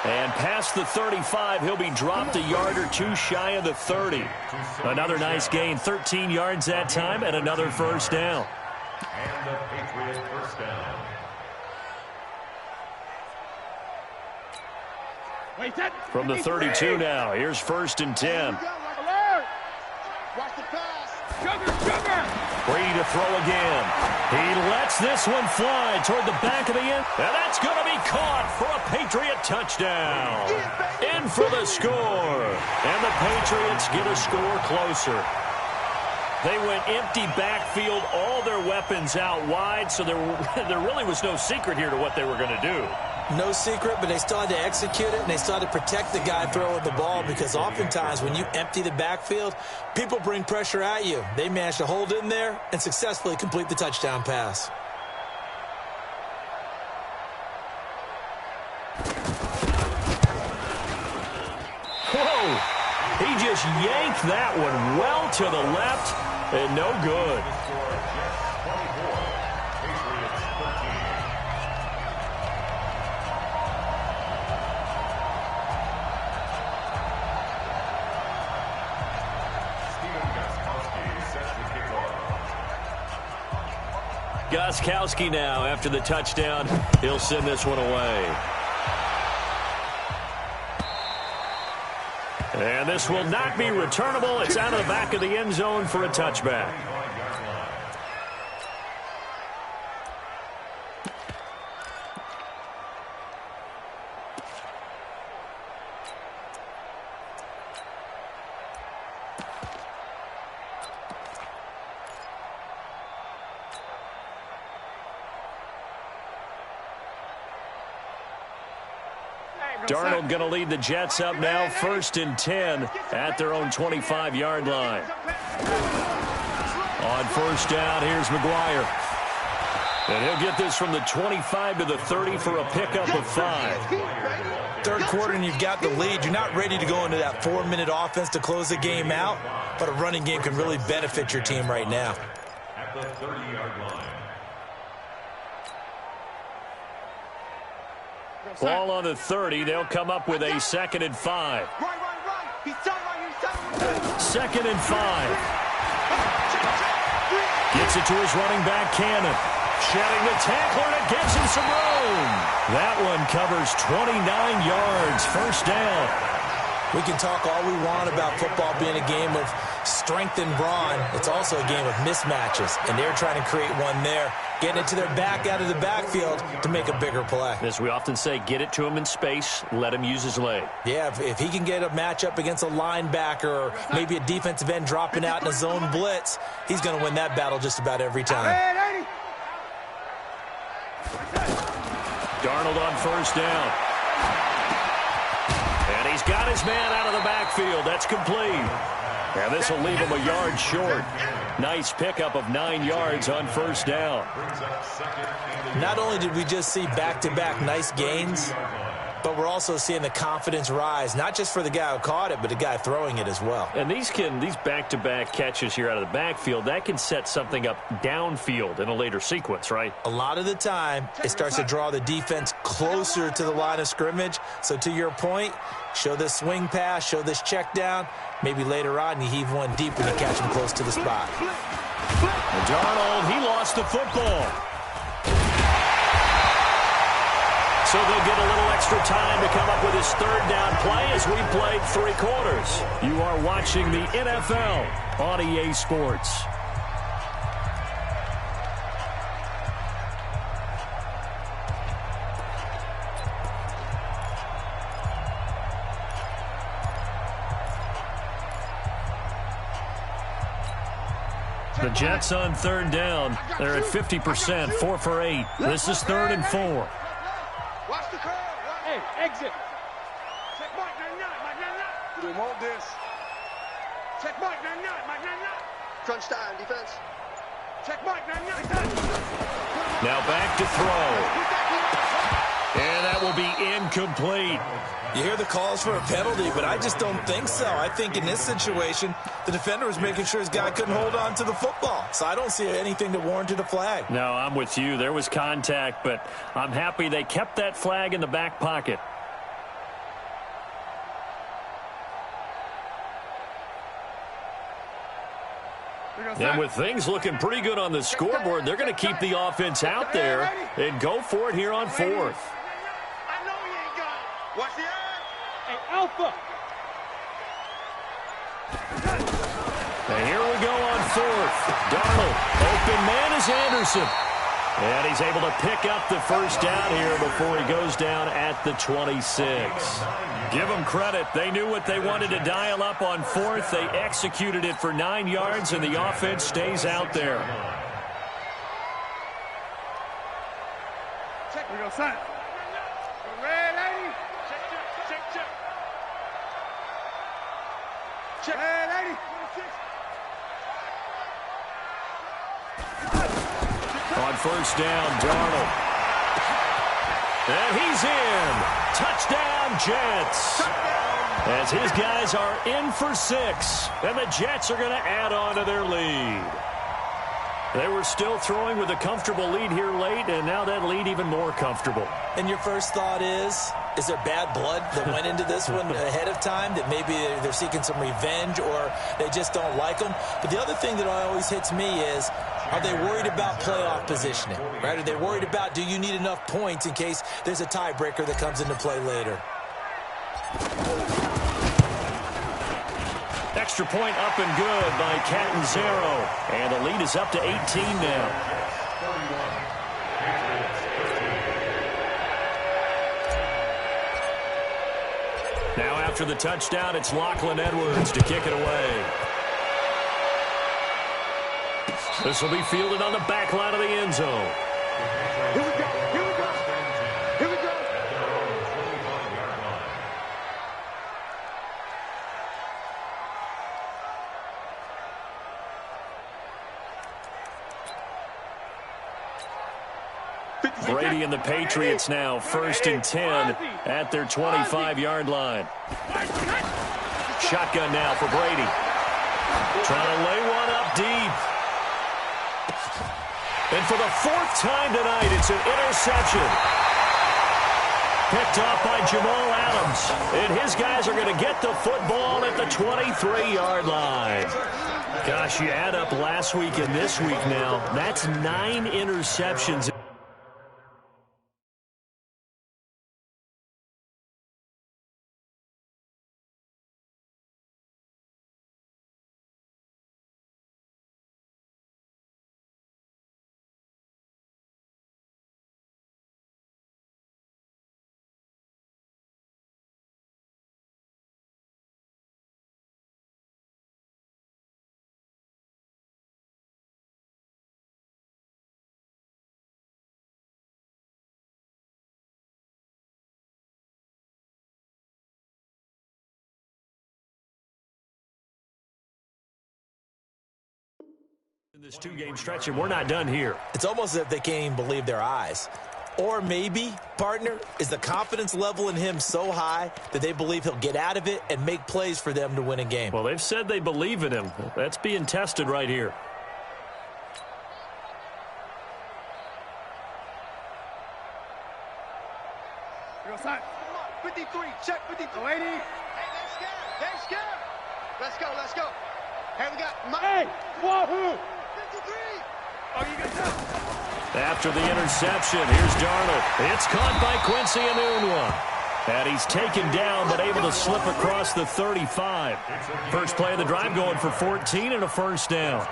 And past the 35, he'll be dropped a yard or two shy of the 30. Another nice gain, 13 yards that time, and another first down. And the Patriot first down. From the 32 now, here's 1st and 10. Watch the pass. Brady to throw again. He lets this one fly toward the back of the end. And that's going to be caught for a Patriot touchdown. In for the score. And the Patriots get a score closer. They went empty backfield, all their weapons out wide, so there really was no secret here to what they were going to do. No secret, but they still had to execute it, and they still had to protect the guy throwing the ball, because oftentimes when you empty the backfield, people bring pressure at you. They managed to hold in there and successfully complete the touchdown pass. Whoa! He just yanked that one well to the left, and no good. Gostkowski now after the touchdown. He'll send this one away. And this will not be returnable. It's out of the back of the end zone for a touchback. Darnold going to lead the Jets up now, 1st and 10 at their own 25-yard line. On 1st down, here's McGuire. And he'll get this from the 25 to the 30 for a pickup of 5. Third quarter and you've got the lead. You're not ready to go into that 4-minute offense to close the game out, but a running game can really benefit your team right now. At the 30-yard line. Ball on the 30. They'll come up with a 2nd and 5. Second and 5. Gets it to his running back, Cannon. Shedding the tackler, and it gives him some room. That one covers 29 yards. First down. We can talk all we want about football being a game of strength and brawn. It's also a game of mismatches, and they're trying to create one there, getting it to their back out of the backfield to make a bigger play. As we often say, get it to him in space, let him use his leg. Yeah, if he can get a matchup against a linebacker or maybe a defensive end dropping out in a zone blitz, he's going to win that battle just about every time. Darnold on 1st down. And he's got his man out of the backfield. That's complete. And this will leave him a yard short. Nice pickup of 9 yards on 1st down. Not only did we just see back-to-back nice gains, but we're also seeing the confidence rise, not just for the guy who caught it, but the guy throwing it as well. And these back-to-back catches here out of the backfield, that can set something up downfield in a later sequence, right? A lot of the time, it starts to draw the defense closer to the line of scrimmage. So to your point, show this swing pass, show this check down. Maybe later on you heave one deep when you catch him close to the spot. And Darnold, he lost the football. So they'll get a little extra time to come up with his 3rd down play as we played 3 quarters. You are watching the NFL on EA Sports. The Jets on third down. They're at 50%, 4 for 8. This is 3rd and 4. Watch the curve. Hey, exit. Check Mike 99. Mike 99. We want this. Check Mike 99. Mike 99. Crunch time, defense. Check Mike 99. Now back to throw. And that will be incomplete. You hear the calls for a penalty, but I just don't think so. I think in this situation, the defender was making sure his guy couldn't hold on to the football. So I don't see anything that warranted a flag. No, I'm with you. There was contact, but I'm happy they kept that flag in the back pocket. And with things looking pretty good on the scoreboard, they're going to keep the offense out there and go for it here on 4th. I know he ain't got it. Watch the eye. Hey, Alpha. And here we go on 4th. Darnold, open man is Anderson. And he's able to pick up the first down here before he goes down at the 26. Give them credit. They knew what they wanted to dial up on 4th. They executed it for 9 yards, and the offense stays out there. Check. We go, son. Red lady. Check. Check. Red lady. On first down, Darnold. And he's in. Touchdown, Jets. As his guys are in for 6. And the Jets are going to add on to their lead. They were still throwing with a comfortable lead here late, and now that lead even more comfortable. And your first thought is there bad blood that went into this one ahead of time, that maybe they're seeking some revenge or they just don't like them? But the other thing that always hits me is, are they worried about playoff positioning? Right? Are they worried about, do you need enough points in case there's a tiebreaker that comes into play later? Extra point up and good by Catanzaro. And the lead is up to 18 now. Now after the touchdown, it's Lachlan Edwards to kick it away. This will be fielded on the back line of the end zone. Here we go. Here we go. Here we go. Brady and the Patriots now 1st and 10 at their 25-yard line. Shotgun now for Brady. Trying to lay one up deep. And for the 4th time tonight, it's an interception. Picked off by Jamal Adams. And his guys are going to get the football at the 23-yard line. Gosh, you add up last week and this week now, that's 9 interceptions. In this 2-game stretch, and we're not done here. It's almost as if they can't even believe their eyes. Or maybe, partner, is the confidence level in him so high that they believe he'll get out of it and make plays for them to win a game. Well, they've said they believe in him. That's being tested right here. Here goes, son. 53. Check 53. Lady. Hey, they're scared. They're scared. Let's go. Let's go. Hey, we got Mike. Hey, wahoo! 53. Oh, you got that. After the interception, here's Darnold. It's caught by Quincy Enunwa. And he's taken down, but able to slip across the 35. First play of the drive going for 14 and a first down.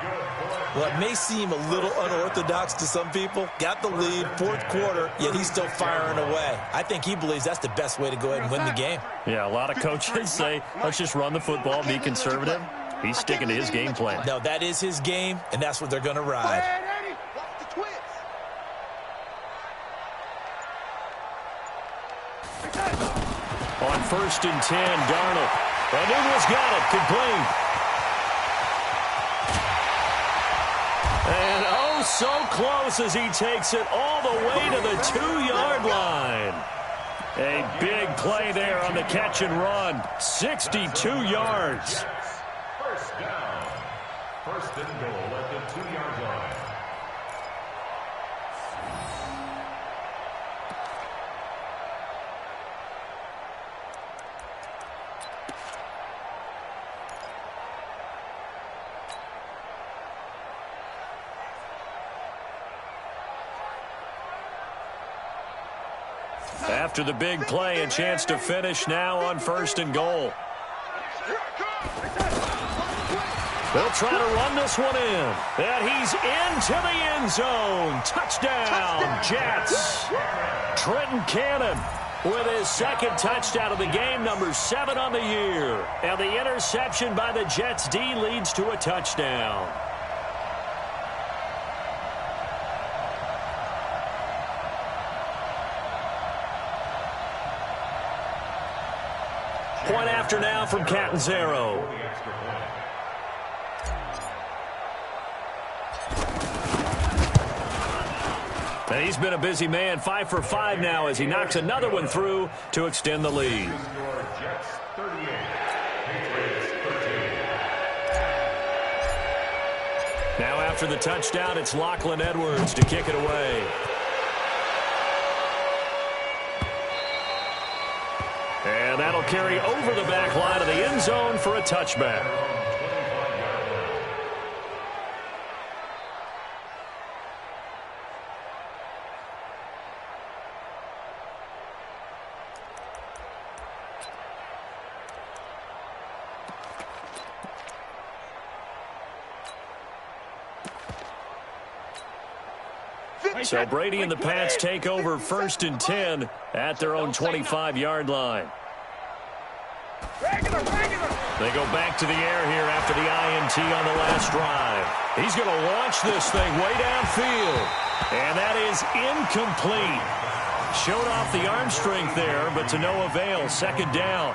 Well, it may seem a little unorthodox to some people. Got the lead, 4th quarter, yet he's still firing away. I think he believes that's the best way to go ahead and win the game. Yeah, a lot of coaches say, let's just run the football, be conservative. He's sticking to his game plan. No, that is his game, and that's what they're going to ride. Watch the twist. On 1st and 10, Darnold. And Ingles got it, complete. And oh, so close as he takes it all the way to the 2-yard line. A big play there on the catch and run. 62 yards. First down. First and goal at the 2-yard line. After the big play, a chance to finish now on 1st and goal. They'll try to run this one in. And he's into the end zone. Touchdown, Jets. Trenton Cannon with his 2nd touchdown of the game, number 7 on the year. And the interception by the Jets D leads to a touchdown. Point after now from Catanzaro. And he's been a busy man, 5 for 5 now as he knocks another one through to extend the lead. Now after the touchdown, it's Lachlan Edwards to kick it away. And that'll carry over the back line of the end zone for a touchback. So Brady and the Pats take over 1st and 10 at their own 25-yard line. They go back to the air here after the INT on the last drive. He's going to launch this thing way downfield. And that is incomplete. Showed off the arm strength there, but to no avail. 2nd down.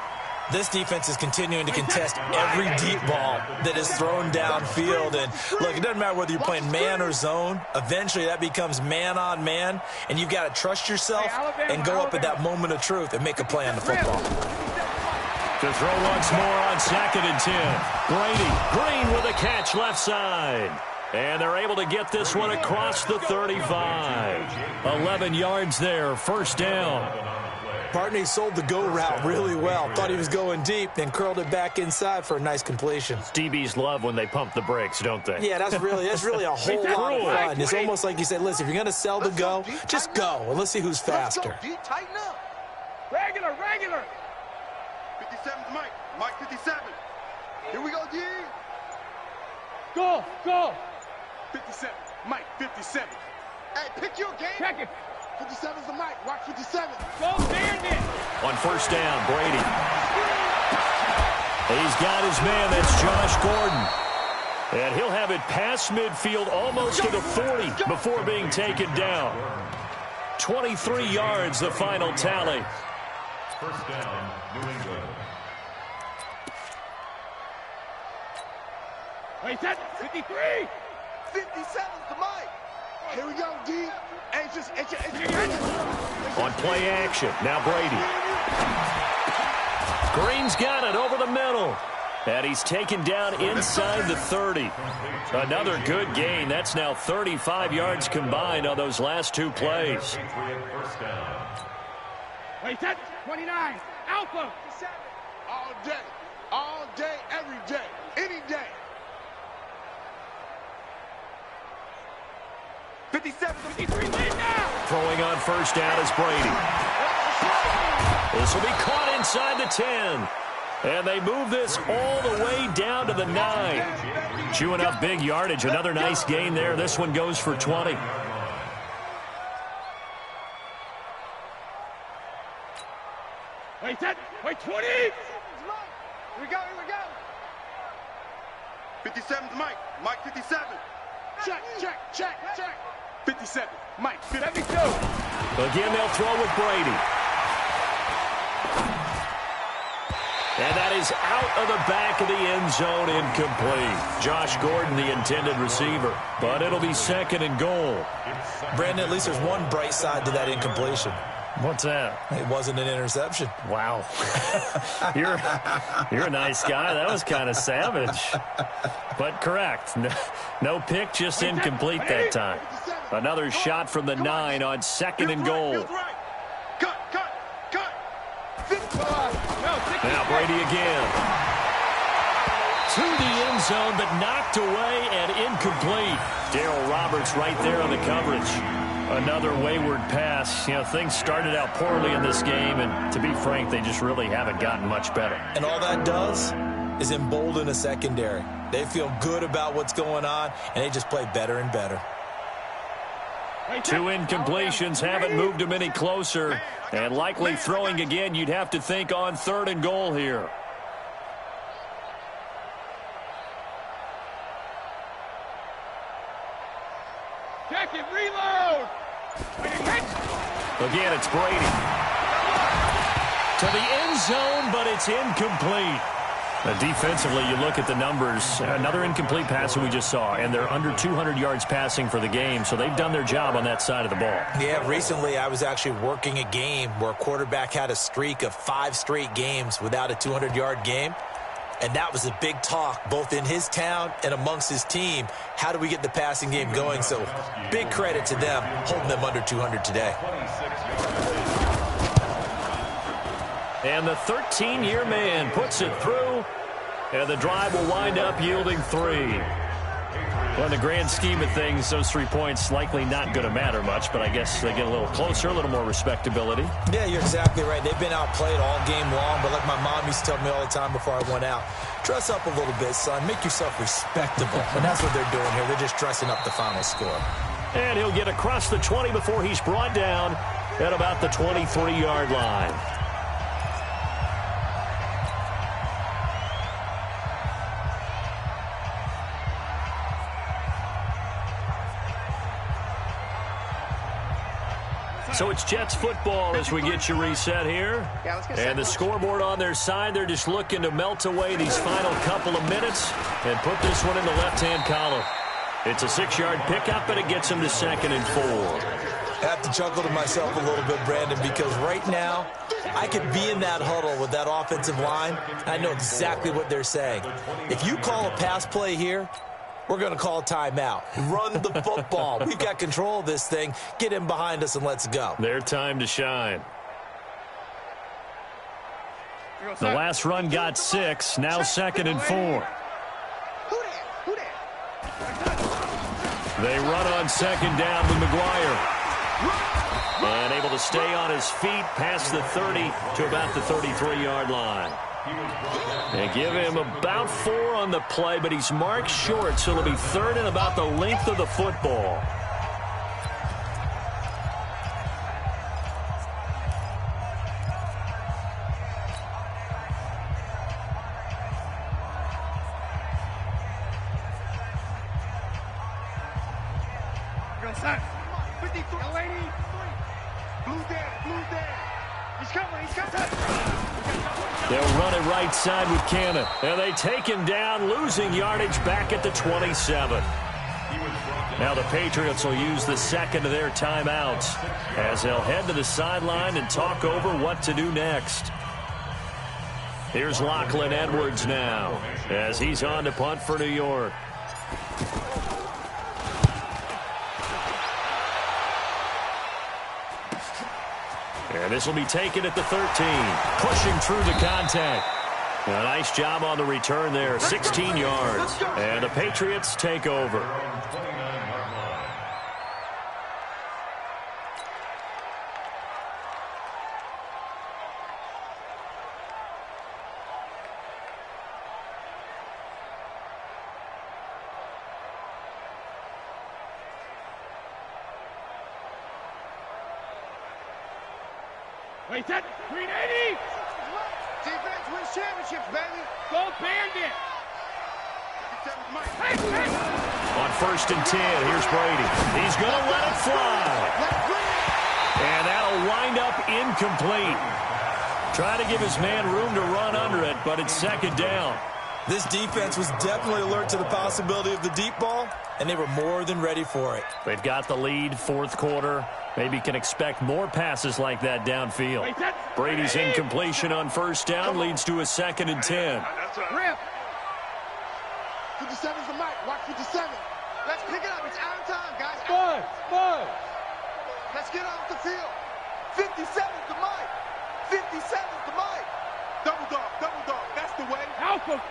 This defense is continuing to contest every deep ball that is thrown downfield. And, look, it doesn't matter whether you're playing man or zone. Eventually, that becomes man-on-man, and you've got to trust yourself and go up at that moment of truth and make a play on the football. To throw once more on 2nd and 10. Brady, Green with a catch left side. And they're able to get this one across the 35. 11 yards there, 1st down. Bartney sold the go route really well. Thought he was going deep, then curled it back inside for a nice completion. DBs love when they pump the brakes, don't they? Yeah, that's really a whole lot of fun. It's almost like you said, listen, if you're going to sell the go, just go, and let's see who's faster. Tighten up. Regular. 57's Mike. Mike 57. Here we go, D. Go. 57. Mike 57. Hey, pick your game. Check it. 57's the Mike. Watch 57. Go, Bandit. On 1st down, Brady. He's got his man. That's Josh Gordon. And he'll have it past midfield almost to the 40 before being taken down. 23 yards, the final tally. 1st down, New England. Wait, that 53. 57's the Mike. Here we go, D. On play action, now Brady. Green's got it over the middle. And he's taken down inside the 30. Another good gain. That's now 35 yards combined on those last 2 plays. Wait, that 29. Alpha. All day, every day, any day. 57, 53, lead now. Throwing on 1st down is Brady. This will be caught inside the 10. And they move this all the way down to the 9. Chewing up big yardage. Another nice gain there. This one goes for 20. Wait, 20. Here we go. 57 to Mike. Mike 57. Check, check, check, check. 57. Mike 72. Again, they'll throw with Brady. And that is out of the back of the end zone, incomplete. Josh Gordon, the intended receiver. But it'll be 2nd and goal. Brandon, at least there's one bright side to that incompletion. What's that? It wasn't an interception. Wow. You're a nice guy. That was kind of savage. But correct. No pick, just incomplete that time. Another shot from the 9 on 2nd and goal. Cut, cut, cut. Now Brady again. To the end zone, but knocked away and incomplete. Darryl Roberts right there on the coverage. Another wayward pass. You know, things started out poorly in this game, and to be frank, they just really haven't gotten much better. And all that does is embolden a secondary. They feel good about what's going on, and they just play better and better. 2 incompletions haven't moved them any closer, and likely throwing again, you'd have to think on 3rd and goal here. Check it, reload. Again, it's Brady. To the end zone, but it's incomplete. Defensively, you look at the numbers. Another incomplete pass that we just saw, and they're under 200 yards passing for the game, so they've done their job on that side of the ball. Yeah, recently I was actually working a game where a quarterback had a streak of 5 straight games without a 200-yard game, and that was a big talk, both in his town and amongst his team. How do we get the passing game going? So big credit to them, holding them under 200 today. And the 13-year man puts it through, and the drive will wind up yielding 3. Well, in the grand scheme of things, those 3 points likely not going to matter much, but I guess they get a little closer, a little more respectability. Yeah, you're exactly right. They've been outplayed all game long, but like my mom used to tell me all the time before I went out, dress up a little bit, son. Make yourself respectable. And that's what they're doing here. They're just dressing up the final score. And he'll get across the 20 before he's brought down at about the 23-yard line. So it's Jets football as we get you reset here. And the scoreboard on their side, they're just looking to melt away these final couple of minutes and put this one in the left-hand column. It's a 6-yard pickup, and it gets them to 2nd and 4. I have to chuckle to myself a little bit, Brandon, because right now I could be in that huddle with that offensive line. I know exactly what they're saying. If you call a pass play here, we're going to call a timeout. Run the football. We've got control of this thing. Get in behind us and let's go. Their time to shine. The last run got 6. Now 2nd and 4. They run on 2nd down with McGuire. And able to stay on his feet past the 30 to about the 33-yard line. They give him about 4 on the play, but he's marked short, so it'll be 3rd and about the length of the football. They'll run it right side with Cannon. And they take him down, losing yardage back at the 27. Now the Patriots will use the 2nd of their timeouts as they'll head to the sideline and talk over what to do next. Here's Lachlan Edwards now as he's on to punt for New York. And this will be taken at the 13, pushing through the contact. A nice job on the return there, 16 yards. And the Patriots take over. Wait, that 380. Defense wins championships, baby. Go Bandit. On 1st and 10, here's Brady. He's going to let it fly. And that'll wind up incomplete. Try to give his man room to run under it, but it's 2nd down. This defense was definitely alert to the possibility of the deep ball, and they were more than ready for it. They've got the lead, 4th quarter. Maybe can expect more passes like that downfield. Brady's incompletion on 1st down leads to a 2nd and 10. 57's the mic. Watch 57. Let's pick it up. It's out of time, guys. Five. Let's get off the field. 57's the mic. 57's the mic. Double dog. That's the way. Alpha.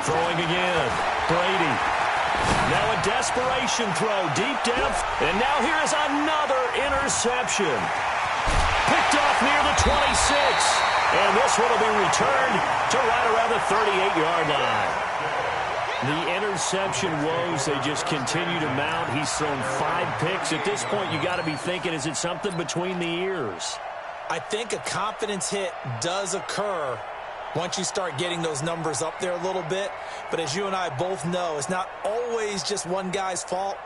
Throwing again. Brady. Now a desperation throw deep down. And now here is another interception. Picked off near the 26. And this one will be returned to right around the 38-yard line. The interception woes, they just continue to mount. He's thrown 5 picks. At this point, you got to be thinking, is it something between the ears? I think a confidence hit does occur once you start getting those numbers up there a little bit. But as you and I both know, it's not always just one guy's fault.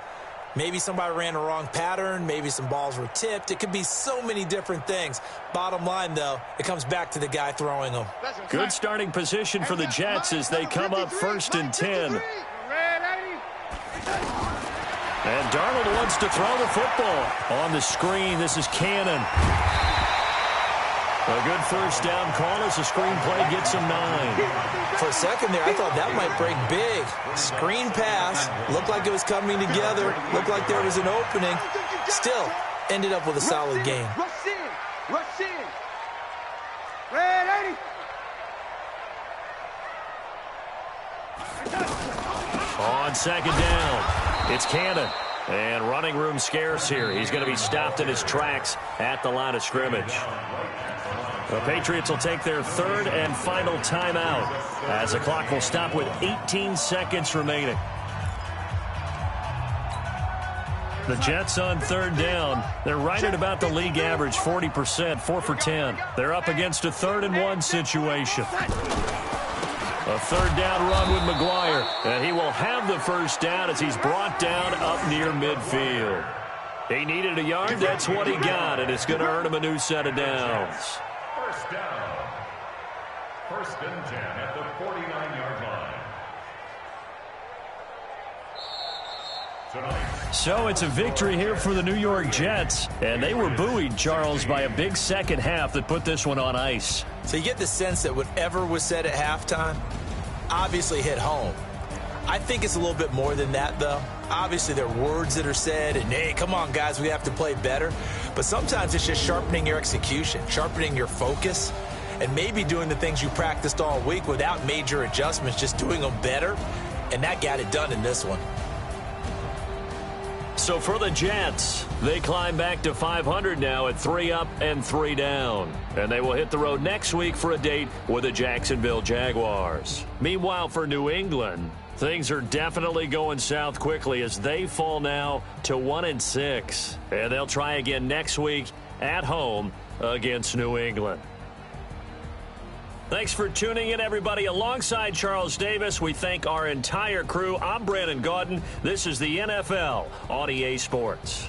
Maybe somebody ran a wrong pattern. Maybe some balls were tipped. It could be so many different things. Bottom line, though, it comes back to the guy throwing them. Good starting position for the Jets as they come up 1st and 10. And Darnold wants to throw the football. On the screen, this is Cannon. A good 1st down call as the screenplay gets him 9. For a second there, I thought that might break big. Screen pass. Looked like it was coming together. Looked like there was an opening. Still, ended up with a solid game. Rush in. Red 80. On 2nd down, it's Cannon. And running room scarce here. He's going to be stopped in his tracks at the line of scrimmage. The Patriots will take their 3rd and final timeout as the clock will stop with 18 seconds remaining. The Jets on 3rd down. They're right at about the league average, 40%, 4 for 10. They're up against a 3rd and 1 situation. A 3rd down run with McGuire, and he will have the 1st down as he's brought down up near midfield. He needed a yard. That's what he got, and it's going to earn him a new set of downs. 1st down. 1st and 10 at the 49-yard line. Tonight. So it's a victory here for the New York Jets, and they were buoyed, Charles, by a big 2nd half that put this one on ice. So you get the sense that whatever was said at halftime obviously hit home. I think it's a little bit more than that, though. Obviously, there are words that are said, and, hey, come on, guys, we have to play better. But sometimes it's just sharpening your execution, sharpening your focus, and maybe doing the things you practiced all week without major adjustments, just doing them better. And that got it done in this one. So for the Jets, they climb back to 500 now at 3 up and 3 down. And they will hit the road next week for a date with the Jacksonville Jaguars. Meanwhile, for New England, things are definitely going south quickly as they fall now to 1-6. And they'll try again next week at home against New England. Thanks for tuning in, everybody. Alongside Charles Davis, we thank our entire crew. I'm Brandon Gaudin. This is the NFL on EA Sports.